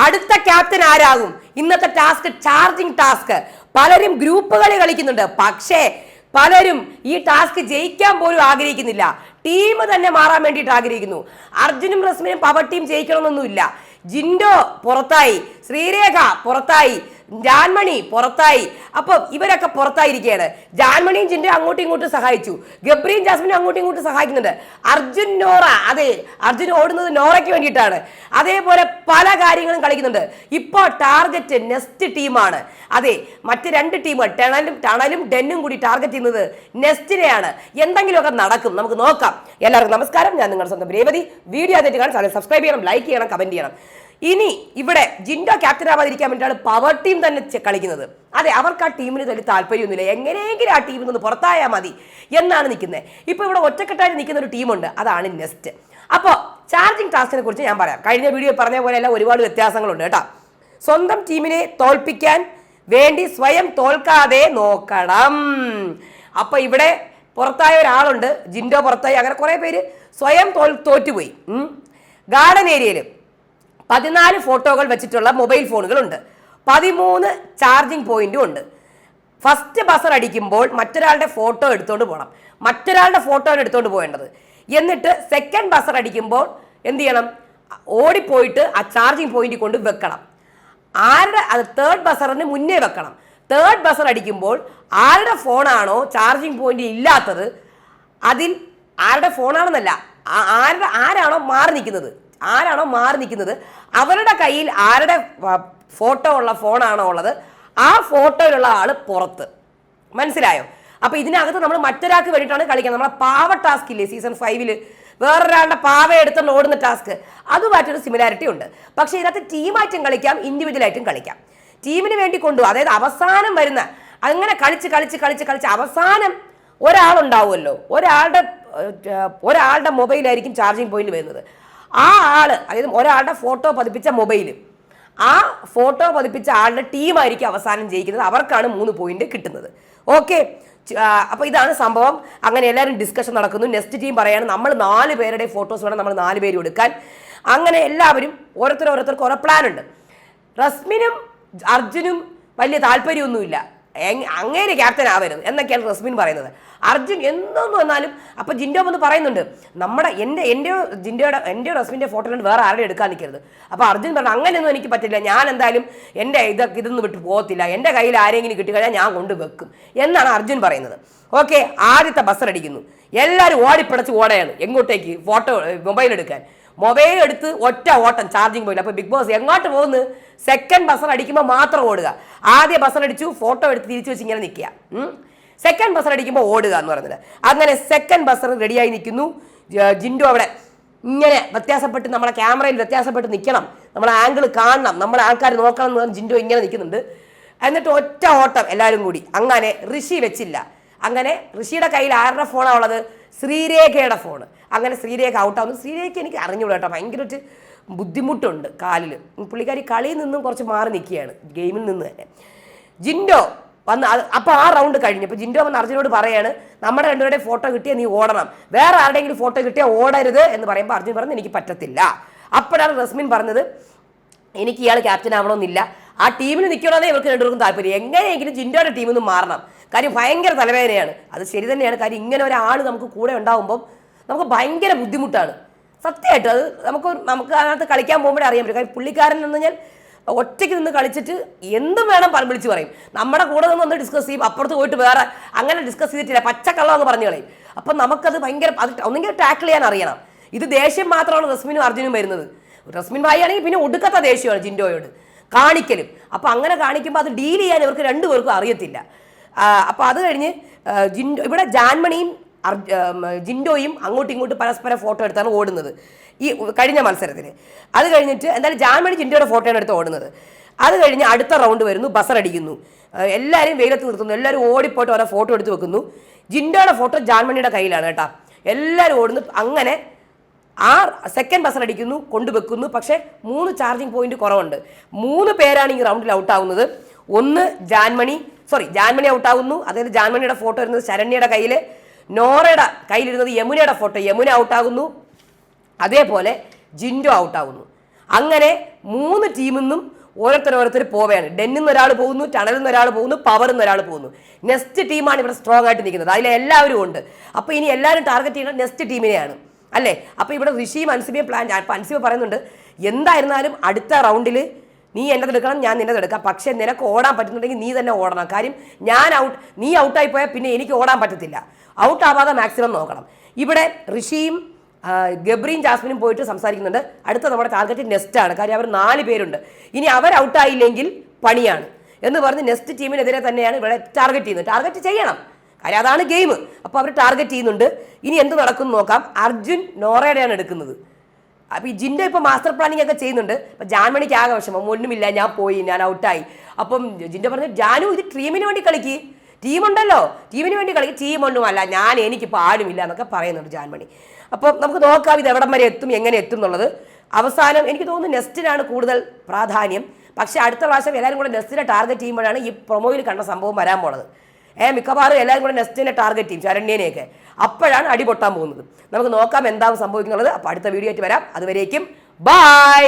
അടുത്ത ക്യാപ്റ്റൻ ആരാകും? ഇന്നത്തെ task charging task. പലരും ഗ്രൂപ്പുകളിൽ കളിക്കുന്നുണ്ട്, പക്ഷേ പലരും ഈ ടാസ്ക് ജയിക്കാൻ പോലും ആഗ്രഹിക്കുന്നില്ല. ടീം തന്നെ മാറാൻ വേണ്ടിയിട്ട് ആഗ്രഹിക്കുന്നു. അർജുനും റസ്മിനും പവർ ടീം ജയിക്കണമെന്നൊന്നുമില്ല. ജിൻഡോ പുറത്തായി, ശ്രീരേഖ പുറത്തായി, ജാൻമണി പുറത്തായി. അപ്പൊ ഇവരൊക്കെ പുറത്തായിരിക്കുകയാണ്. ജാൻമണിയും ജിൻഡോ അങ്ങോട്ടും ഇങ്ങോട്ടും സഹായിച്ചു, ഗബ്രിയും ജാസ്മിനും അങ്ങോട്ടും ഇങ്ങോട്ടും സഹായിക്കുന്നുണ്ട്. അർജുൻ നോറ, അതെ, അർജുൻ ഓടുന്നത് നോറയ്ക്ക് വേണ്ടിയിട്ടാണ്. അതേപോലെ പല കാര്യങ്ങളും കളിക്കുന്നുണ്ട്. ഇപ്പോൾ ടാർഗറ്റ് നെക്സ്റ്റ് ടീമാണ്. അതെ, മറ്റ് രണ്ട് ടീമുകൾ ടണലും ഡെന്നും കൂടി ടാർഗറ്റ് ചെയ്യുന്നത് നെക്സ്റ്റിനെയാണ്. എന്തെങ്കിലുമൊക്കെ നടക്കും, നമുക്ക് നോക്കാം. എല്ലാവർക്കും നമസ്കാരം, ഞാൻ നിങ്ങളുടെ സ്വന്തം രേവതി. വീഡിയോ ആദ്യമായിട്ട് കാണാൻ ചാനൽ സബ്സ്ക്രൈബ് ചെയ്യണം, ലൈക്ക് ചെയ്യണം, കമന്റ് ചെയ്യണം. ഇനി ഇവിടെ ജിൻഡോ ക്യാപ്റ്റൻ ആവാതിരിക്കാൻ വേണ്ടിയാണ് പവർ ടീം തന്നെ കളിക്കുന്നത്. അതെ, അവർക്ക് ആ ടീമിന് വലിയ താല്പര്യമൊന്നുമില്ല, എങ്ങനെയെങ്കിലും ആ ടീമിൽ നിന്ന് പുറത്തായാൽ മതി എന്നാണ് നിൽക്കുന്നത്. ഇപ്പോൾ ഇവിടെ ഒറ്റക്കെട്ടായിട്ട് നിൽക്കുന്ന ഒരു ടീമുണ്ട്, അതാണ് നെക്സ്റ്റ്. അപ്പോൾ ചാർജിങ് ടാസ്കിനെ കുറിച്ച് ഞാൻ പറയാം. കഴിഞ്ഞ വീഡിയോ പറഞ്ഞ പോലെയല്ല, ഒരുപാട് വ്യത്യാസങ്ങളുണ്ട് കേട്ടോ. സ്വന്തം ടീമിനെ തോൽപ്പിക്കാൻ വേണ്ടി സ്വയം തോൽക്കാതെ നോക്കണം. അപ്പോൾ ഇവിടെ പുറത്തായ ഒരാളുണ്ട്, ജിൻഡോ പുറത്തായി, അങ്ങനെ കുറേ പേര് സ്വയം തോറ്റുപോയി. ഗാർഡൻ ഏരിയയിൽ 14 ഫോട്ടോകൾ വെച്ചിട്ടുള്ള മൊബൈൽ ഫോണുകളുണ്ട്, 13 ചാർജിങ് പോയിന്റും ഉണ്ട്. ഫസ്റ്റ് ബസർ അടിക്കുമ്പോൾ മറ്റൊരാളുടെ ഫോട്ടോ എടുത്തുകൊണ്ട് പോകണം, മറ്റൊരാളുടെ ഫോട്ടോ എടുത്തുകൊണ്ട് പോകേണ്ടത്. എന്നിട്ട് സെക്കൻഡ് ബസർ അടിക്കുമ്പോൾ എന്ത് ചെയ്യണം? ഓടിപ്പോയിട്ട് ആ ചാർജിങ് പോയിന്റ് കൊണ്ട് വെക്കണം. അത് തേർഡ് ബസറിന് മുന്നേ വെക്കണം. തേർഡ് ബസർ അടിക്കുമ്പോൾ ആരുടെ ഫോണാണോ ചാർജിങ് പോയിന്റ് ഇല്ലാത്തത്, അതിൽ ആരുടെ ഫോണാണെന്നല്ല, ആരാണോ മാറി നിൽക്കുന്നത് അവരുടെ കയ്യിൽ ആരുടെ ഫോട്ടോ ഉള്ള ഫോണാണോ ഉള്ളത്, ആ ഫോട്ടോയിലുള്ള ആള് പുറത്ത്. മനസ്സിലായോ? അപ്പൊ ഇതിനകത്ത് നമ്മൾ മറ്റൊരാൾക്ക് വേണ്ടിയിട്ടാണ് കളിക്കുന്നത്. നമ്മളെ പാവ ടാസ്ക് ഇല്ലേ സീസൺ 5 വേറൊരാളുടെ പാവ എടുത്തുകൊണ്ട് ഓടുന്ന ടാസ്ക്, അതുമായിട്ടൊരു സിമിലാരിറ്റി ഉണ്ട്. പക്ഷേ ഇതിനകത്ത് ടീമായിട്ടും കളിക്കാം, ഇൻഡിവിജ്വലായിട്ടും കളിക്കാം. ടീമിന് വേണ്ടി കൊണ്ടുപോകും, അതായത് അവസാനം വരുന്ന അങ്ങനെ കളിച്ച് അവസാനം ഒരാളുണ്ടാവുമല്ലോ, ഒരാളുടെ മൊബൈലായിരിക്കും ചാർജിങ് പോയിന്റ് വരുന്നത്. ആ ആള്, അതായത് ഒരാളുടെ ഫോട്ടോ പതിപ്പിച്ച മൊബൈൽ, ആ ഫോട്ടോ പതിപ്പിച്ച ആളുടെ ടീമായിരിക്കും അവസാനം ജയിക്കുന്നത്. അവർക്കാണ് 3 പോയിന്റ് കിട്ടുന്നത്. ഓക്കെ, അപ്പോൾ ഇതാണ് സംഭവം. അങ്ങനെ എല്ലാവരും ഡിസ്കഷൻ നടക്കുന്നു. നെക്സ്റ്റ് ടീം പറയാണ് നമ്മൾ 4 പേരുടെ ഫോട്ടോസ് വേണം, നമ്മൾ 4 പേരും എടുക്കാൻ. അങ്ങനെ എല്ലാവരും ഓരോരുത്തർക്ക് ഓരോ പ്ലാൻ ഉണ്ട്. റസ്മിനും അർജുനും വലിയ താല്പര്യമൊന്നുമില്ല, അങ്ങനെ ക്യാപ്റ്റൻ ആവരുത് എന്നൊക്കെയാണ് റസ്മിൻ പറയുന്നത്. അർജുൻ എന്തോന്ന് വന്നാലും അപ്പോൾ ജിൻഡോ വന്ന് പറയുന്നുണ്ട്, എൻ്റെ റസ്മിൻ്റെ ഫോട്ടോ വേറെ ആരുടെ എടുക്കാൻ നിൽക്കരുത്. അപ്പോൾ അർജുൻ പറഞ്ഞു അങ്ങനെയൊന്നും എനിക്ക് പറ്റില്ല, ഞാൻ എന്തായാലും എൻ്റെ ഇതൊന്നും വിട്ട് പോകത്തില്ല, എൻ്റെ കയ്യിൽ ആരെങ്കിലും കിട്ടിക്കഴിഞ്ഞാൽ ഞാൻ കൊണ്ടുവെക്കും എന്നാണ് അർജുൻ പറയുന്നത്. ഓക്കെ, ആദ്യത്തെ ബസർ അടിക്കുന്നു, എല്ലാവരും ഓടിപ്പിടച്ച് ഓടയാണ് എങ്ങോട്ടേക്ക്? മൊബൈൽ എടുക്കാൻ. മൊബൈൽ എടുത്ത് ഒറ്റ ഓട്ടം ചാർജിങ് പോയില്ല. അപ്പോൾ ബിഗ് ബോസ് എങ്ങോട്ട് പോകുന്നു? സെക്കൻഡ് ബസർ അടിക്കുമ്പോൾ മാത്രം ഓടുക. ആദ്യ ബസർ അടിച്ചു, ഫോട്ടോ എടുത്ത് തിരിച്ചു വെച്ച് ഇങ്ങനെ നിൽക്കുക. സെക്കൻഡ് ബസർ അടിക്കുമ്പോൾ ഓടുക എന്ന് പറയുന്നത്. അങ്ങനെ സെക്കൻഡ് ബസർ റെഡിയായി നിൽക്കുന്നു. ജിൻഡോ അവിടെ ഇങ്ങനെ വ്യത്യാസപ്പെട്ട്, നമ്മളെ ക്യാമറയിൽ വ്യത്യാസപ്പെട്ട് നിൽക്കണം, നമ്മളെ ആംഗിൾ കാണണം, നമ്മളെ ആൾക്കാർ നോക്കണം എന്ന് പറഞ്ഞ് ജിൻഡോ ഇങ്ങനെ നിൽക്കുന്നുണ്ട്. എന്നിട്ട് ഒറ്റ ഓട്ടം എല്ലാവരും കൂടി. അങ്ങനെ ഋഷി വെച്ചില്ല. അങ്ങനെ ഋഷിയുടെ കയ്യിൽ ആരുടെ ഫോണാണ് ഉള്ളത്? ശ്രീരേഖയുടെ ഫോണ്. അങ്ങനെ ശ്രീരേഖ ഔട്ടാവുന്നു. ശ്രീരേഖ എനിക്ക് അറിഞ്ഞുകൂടാ കേട്ടോ, ഭയങ്കര ഒരു ബുദ്ധിമുട്ടുണ്ട് കാലിൽ. പുള്ളിക്കാരി കളിയിൽ നിന്നും കുറച്ച് മാറി നിൽക്കുകയാണ്, ഗെയിമിൽ നിന്ന് തന്നെ. ജിൻഡോ വന്ന് അപ്പോൾ ആ റൗണ്ട് കഴിഞ്ഞപ്പോൾ ജിൻഡോ വന്ന് അർജുനോട് പറയാണ്, നമ്മുടെ രണ്ടുപേരുടെ ഫോട്ടോ കിട്ടിയാൽ നീ ഓടണം, വേറെ ആരുടെയെങ്കിലും ഫോട്ടോ കിട്ടിയാൽ ഓടരുത് എന്ന് പറയുമ്പോൾ അർജുൻ പറഞ്ഞു എനിക്ക് പറ്റത്തില്ല. അപ്പോഴാണ് റസ്മിൻ പറഞ്ഞത് എനിക്ക് ഇയാൾ ക്യാപ്റ്റൻ ആവണമെന്നില്ല, ആ ടീമിൽ നിൽക്കണമെന്നേ ഇവർക്ക് രണ്ടുപേർക്കും താല്പര്യം, എങ്ങനെയെങ്കിലും ജിൻഡോയുടെ ടീമിൽ നിന്ന് മാറണം. കാര്യം ഭയങ്കര തലവേദനയാണ്. അത് ശരി തന്നെയാണ്. കാര്യം ഇങ്ങനെ ഒരാൾ നമുക്ക് കൂടെ ഉണ്ടാകുമ്പം നമുക്ക് ഭയങ്കര ബുദ്ധിമുട്ടാണ് സത്യമായിട്ട്. അത് നമുക്ക് അതിനകത്ത് കളിക്കാൻ പോകുമ്പോഴേ അറിയാൻ പറ്റും. കാര്യം പുള്ളിക്കാരൻ എന്ന് പറഞ്ഞാൽ ഒറ്റയ്ക്ക് നിന്ന് കളിച്ചിട്ട് എന്തും വേണം വിളിച്ച് പറയും. നമ്മുടെ കൂടെ നിന്ന് ഒന്ന് ഡിസ്കസ് ചെയ്യും, അപ്പുറത്ത് പോയിട്ട് വേറെ അങ്ങനെ ഡിസ്കസ് ചെയ്തിട്ടില്ല, പച്ചക്കള്ളം എന്ന് പറഞ്ഞു കളയും. അപ്പം നമുക്കത് ഭയങ്കര ഒന്നെങ്കിൽ ടാക്കിൾ ചെയ്യാൻ അറിയണം. ഇത് ദേഷ്യം മാത്രമാണ് റസ്മിനും അർജുനും വരുന്നത്. റസ്മിൻ ഭായി ആണെങ്കിൽ പിന്നെ ഒടുക്കത്ത ദേഷ്യമാണ് ജിൻഡോയോട് കാണിക്കലും. അപ്പം അങ്ങനെ കാണിക്കുമ്പോൾ അത് ഡീൽ ചെയ്യാൻ ഇവർക്ക് രണ്ടുപേർക്കും അറിയത്തില്ല. അപ്പോൾ അത് കഴിഞ്ഞ് ഇവിടെ ജാൻമണിയും ജിൻഡോയും അങ്ങോട്ടും ഇങ്ങോട്ടും പരസ്പരം ഫോട്ടോ എടുത്താണ് ഓടുന്നത് ഈ കഴിഞ്ഞ മത്സരത്തിൽ. അത് കഴിഞ്ഞിട്ട് എന്തായാലും ജാൻമണി ജിൻഡോയുടെ ഫോട്ടോയാണ് എടുത്ത് ഓടുന്നത്. അത് കഴിഞ്ഞ് അടുത്ത റൗണ്ട് വരുന്നു, ബസർ അടിക്കുന്നു, എല്ലാവരും വെയിലത്ത് നിർത്തുന്നു, എല്ലാവരും ഓടിപ്പോയിട്ട് ഓരോ ഫോട്ടോ എടുത്ത് വെക്കുന്നു. ജിൻഡോയുടെ ഫോട്ടോ ജാൻമണിയുടെ കയ്യിലാണ് കേട്ടോ. എല്ലാവരും ഓടുന്നു. അങ്ങനെ ആ സെക്കൻഡ് ബസർ അടിക്കുന്നു, കൊണ്ടുവെക്കുന്നു. പക്ഷേ 3 ചാർജിങ് പോയിന്റ് കുറവുണ്ട്. 3 പേരാണ് ഈ റൗണ്ടിൽ ഔട്ടാവുന്നത്. ഒന്ന് ജാൻമണി ഔട്ടാവുന്നു. അതായത് ജാൻമണിയുടെ ഫോട്ടോ ഇരുന്നത് ശരണ്യയുടെ കയ്യിൽ, നോറയുടെ കയ്യിലിരുന്നത് യമുനയുടെ ഫോട്ടോ, യമുന ഔട്ടാകുന്നു. അതേപോലെ ജിൻഡോ ഔട്ടാകുന്നു. അങ്ങനെ 3 ടീമിൽ നിന്നും ഓരോരുത്തർ പോവുകയാണ്. ഡെന്നിൽ നിന്ന് ഒരാൾ പോകുന്നു, ടണലിൽ നിന്ന് ഒരാൾ പോകുന്നു, പവറിൽ നിന്ന് ഒരാൾ പോകുന്നു. നെക്സ്റ്റ് ടീമാണ് ഇവിടെ സ്ട്രോങ് ആയിട്ട് നിൽക്കുന്നത്. അതിൽ എല്ലാവരും ഉണ്ട്. അപ്പോൾ ഇനി എല്ലാവരും ടാർഗറ്റ് ചെയ്യുന്നത് നെക്സ്റ്റ് ടീമിനെയാണ് അല്ലേ. അപ്പോൾ ഇവിടെ ഋഷിയും അൻസിബയും പ്ലാൻ. അൻസിബ പറയുന്നുണ്ട് എന്തായിരുന്നാലും അടുത്ത റൗണ്ടിൽ നീ എൻ്റെത് എടുക്കണം, ഞാൻ നിൻ്റെത് എടുക്കാം. പക്ഷേ നിനക്ക് ഓടാൻ പറ്റുന്നുണ്ടെങ്കിൽ നീ തന്നെ ഓടണം. കാര്യം നീ ഔട്ടായി പോയാൽ പിന്നെ എനിക്ക് ഓടാൻ പറ്റത്തില്ല. ഔട്ട് ആവാതെ മാക്സിമം നോക്കണം. ഇവിടെ ഋഷിയും ഗബ്രിയും ജാസ്മിനും പോയിട്ട് സംസാരിക്കുന്നുണ്ട്. അടുത്ത നമ്മുടെ ടാർഗറ്റ് നെക്സ്റ്റ് ആണ്. കാര്യം അവർ 4 പേരുണ്ട്. ഇനി അവർ ഔട്ടായില്ലെങ്കിൽ പണിയാണ് എന്ന് പറഞ്ഞ് നെക്സ്റ്റ് ടീമിനെതിരെ തന്നെയാണ് ഇവിടെ ടാർഗറ്റ് ചെയ്യുന്നത്. ടാർഗറ്റ് ചെയ്യണം, കാര്യം അതാണ് ഗെയിം. അപ്പോൾ അവർ ടാർഗറ്റ് ചെയ്യുന്നുണ്ട്. ഇനി എന്ത് നടക്കും നോക്കാം. അർജുൻ നോറയുടെയാണ് എടുക്കുന്നത്. അപ്പോൾ ഈ ജിൻഡോ ഇപ്പോൾ മാസ്റ്റർ പ്ലാനിങ് ഒക്കെ ചെയ്യുന്നുണ്ട്. അപ്പോൾ ജാൻമണിക്ക് ആകെ വിഷമം, ഒന്നുമില്ല ഞാൻ പോയി, ഞാൻ ഔട്ടായി. അപ്പം ജിൻഡോ പറഞ്ഞു ജാനു ഇത് ടീമിന് വേണ്ടി കളിക്ക്, ടീമുണ്ടല്ലോ, ടീമിന് വേണ്ടി കളിക്ക്, ടീമൊന്നുമല്ല, എനിക്കിപ്പോൾ ആരുമില്ല എന്നൊക്കെ പറയുന്നുണ്ട് ജാൻമണി. അപ്പോൾ നമുക്ക് നോക്കാം ഇത് എവിടം വരെ എത്തും, എങ്ങനെ എത്തും എന്നുള്ളത്. അവസാനം എനിക്ക് തോന്നുന്നു നെക്സ്റ്റിനാണ് കൂടുതൽ പ്രാധാന്യം. പക്ഷേ അടുത്ത പ്രാവശ്യം എല്ലാവരും കൂടെ നെക്സ്റ്റിനെ ടാർഗറ്റ് ചെയ്യുമ്പോഴാണ് ഈ പ്രൊമോയിൽ കണ്ട സംഭവം വരാൻ പോണത്. മിക്കവാറും എല്ലാവരും കൂടെ നെക്സ്റ്റിനെ ടാർഗറ്റ് ചെയ്യും, ശരണ്യനെയൊക്കെ. അപ്പോഴാണ് അടി പൊട്ടാൻ പോകുന്നത്. നമുക്ക് നോക്കാം എന്താവും സംഭവിക്കുന്നുള്ളത്. അപ്പോൾ അടുത്ത വീഡിയോ ആയിട്ട് വരാം. അതുവരേക്കും ബൈ.